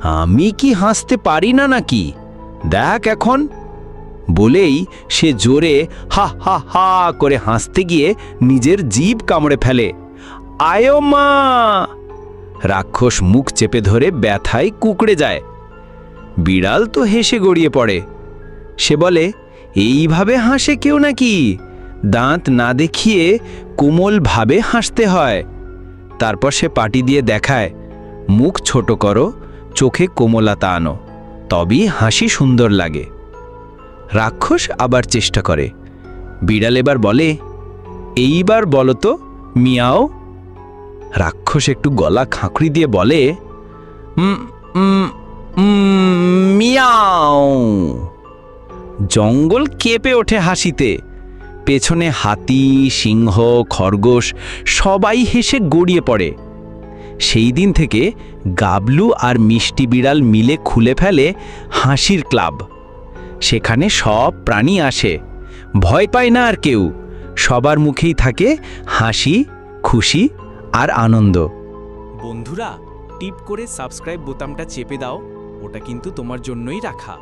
আমি কি হাসতে পারি না নাকি? দেখ এখন। বলেই সে জোরে হা হা হা করে হাসতে গিয়ে নিজের জিভ কামড়ে ফেলে। আয়ো মা! রাক্ষস মুখ চেপে ধরে ব্যথায় কুঁকড়ে যায়। বিড়াল তো হেসে গড়িয়ে পড়ে। সে বলে, এইভাবে হাসে কেউ নাকি? দাঁত না দেখিয়ে কোমলভাবে হাসতে হয়। তারপর সে পাটি দিয়ে দেখায়, মুখ ছোট করো, চোখে কোমলতা আনো, তবেই হাসি সুন্দর লাগে। রাক্ষস আবার চেষ্টা করে। বিড়াল এবার বলে, এইবার বলো তো মিয়াও। রাক্ষস একটু গলা খাঁকড়ি দিয়ে বলে, মিয়াও। জঙ্গল কেঁপে ওঠে হাসিতে। পেছনে হাতি, সিংহ, খরগোশ সবাই হেসে গড়িয়ে পড়ে। সেই দিন থেকে গাবলু আর মিষ্টি বিড়াল মিলে খুলে ফেলে হাসির ক্লাব। সেখানে সব প্রাণী আসে, ভয় পায় না আর কেউ। সবার মুখেই থাকে হাসি, খুশি আর আনন্দ। বন্ধুরা, টিপ করে সাবস্ক্রাইব বোতামটা চেপে দাও, ওটা কিন্তু তোমার জন্যই রাখা।